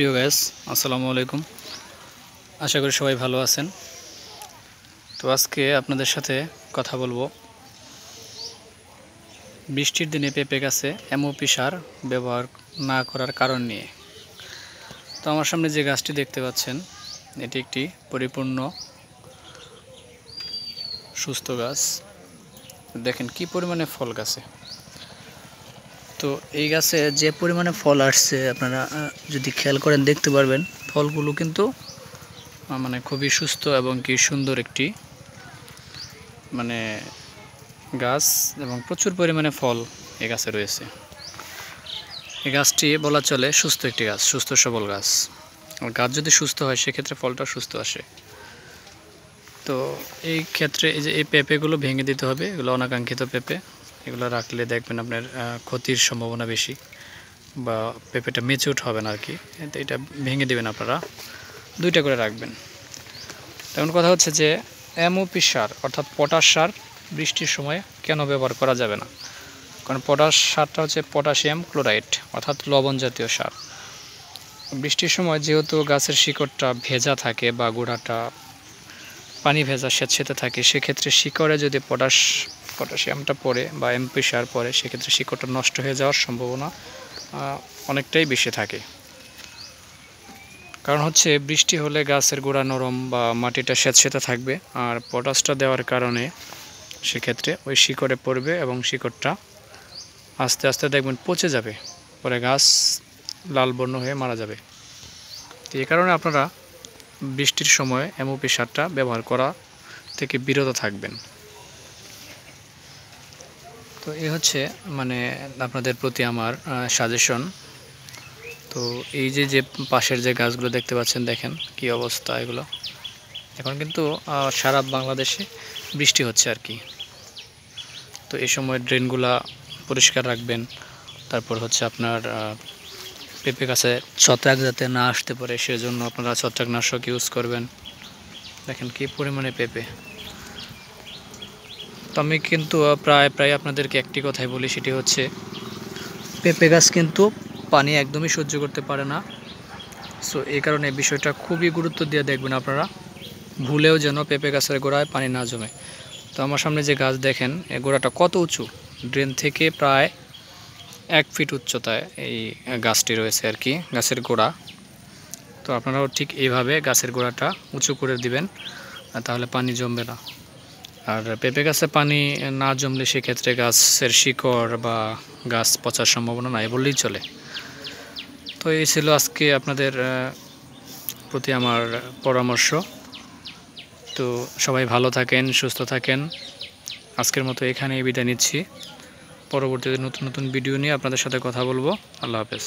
প্রিয় গাইস, আসসালামু আলাইকুম। আশা করি সবাই ভালো আছেন। তো আজকে আপনাদের সাথে কথা বলবো বৃষ্টির দিনে পেঁপে গাছে এমওপি সার ব্যবহার না করার কারণ নিয়ে। তো আমার সামনে যে গাছটি দেখতে পাচ্ছেন, এটি একটি পরিপূর্ণ সুস্থ গাছ। দেখেন কি পরিমাণে ফল গাছে। তো এই গাছে যে পরিমাণে ফল আসছে আপনারা যদি খেয়াল করেন দেখতে পারবেন, ফলগুলো কিন্তু মানে খুবই সুস্থ এবং কি সুন্দর একটি গাছ এবং প্রচুর পরিমাণে ফল এই গাছে রয়েছে। এই গাছটি বলা চলে সুস্থ একটি গাছ, সুস্থ সবল গাছ। আর গাছ যদি সুস্থ হয় সেক্ষেত্রে ফলটা সুস্থ আসে। তো এই ক্ষেত্রে এই যে এই পেঁপেগুলো ভেঙে দিতে হবে, এগুলো অনাকাঙ্ক্ষিত পেঁপে। এগুলো রাখলে দেখবেন আপনার ক্ষতির সম্ভাবনা বেশি, বা পেঁপেটা মেচুর হবে না আর কি। এটা ভেঙে দেবেন আপনারা, দুইটা করে রাখবেন। তেমন কথা হচ্ছে যে এমওপি সার অর্থাৎ পটাশ সার বৃষ্টির সময় কেন ব্যবহার করা যাবে না? কারণ পটাশ সারটা হচ্ছে পটাশিয়াম ক্লোরাইড অর্থাৎ লবণ জাতীয় সার। বৃষ্টির সময় যেহেতু গাছের শিকড়টা ভেজা থাকে বা গোড়াটা পানি ভেজা স্যাঁতসেঁতে থাকে, সেক্ষেত্রে শিকড়ে যদি পটাশিয়ামটা পড়ে বা এমওপি সার পড়ে, সেক্ষেত্রে শিকড়টা নষ্ট হয়ে যাওয়ার সম্ভাবনা অনেকটাই বেশি থাকে। কারণ হচ্ছে বৃষ্টি হলে গাছের গোড়া নরম বা মাটিটা স্যাঁতসেঁতে থাকবে, আর পটাশটা দেওয়ার কারণে সেক্ষেত্রে ওই শিকড়ে পড়বে এবং শিকড়টা আস্তে আস্তে দেখবেন পচে যাবে, পরে গাছ লাল বর্ণ হয়ে মারা যাবে। তো এই কারণে আপনারা বৃষ্টির সময় এমওপি সারটা ব্যবহার করা থেকে বিরত থাকবেন। তো এই হচ্ছে আপনাদের প্রতি আমার সাজেশন। তো এই যে পাশের যে গাছগুলো দেখতে পাচ্ছেন, দেখেন কি অবস্থা এগুলো। এখন কিন্তু সারা বাংলাদেশে বৃষ্টি হচ্ছে আর কি। তো এই সময় ড্রেনগুলা পরিষ্কার রাখবেন। তারপর হচ্ছে আপনার পেঁপে গাছে ছত্রাক যাতে না আসতে পারে সেজন্য আপনারা ছত্রাকনাশক ইউজ করবেন। দেখেন কি পরিমাণে পেঁপে। তো আমি কিন্তু প্রায় আপনাদেরকে একটি কথাই বলি, সেটি হচ্ছে পেঁপে গাছ কিন্তু পানি একদমই সহ্য করতে পারে না। সো এই কারণে বিষয়টা খুবই গুরুত্ব দিয়ে দেখবেন আপনারা, ভুলেও যেন পেঁপে গাছের গোড়ায় পানি না জমে। তো আমার সামনে যে গাছ দেখেন, এই গোড়াটা কত উঁচু, ড্রেন থেকে প্রায় 1 ফিট উচ্চতায় এই গাছটি রয়েছে আর কি, গাছের গোড়া। তো আপনারাও ঠিক এইভাবে গাছের গোড়াটা উঁচু করে দিবেন, তাহলে পানি জমবে না। আর পেঁপে গাছে পানি না জমলে সেক্ষেত্রে গাছের শিকড় বা গাছ পচার সম্ভাবনা নাই বললেই চলে। তো এই ছিল আজকে আপনাদের প্রতি আমার পরামর্শ। তো সবাই ভালো থাকেন, সুস্থ থাকেন। আজকের মতো এখানেই বিদায় নিচ্ছি। পরবর্তীতে নতুন নতুন ভিডিও নিয়ে আপনাদের সাথে কথা বলবো। আল্লাহ হাফেজ।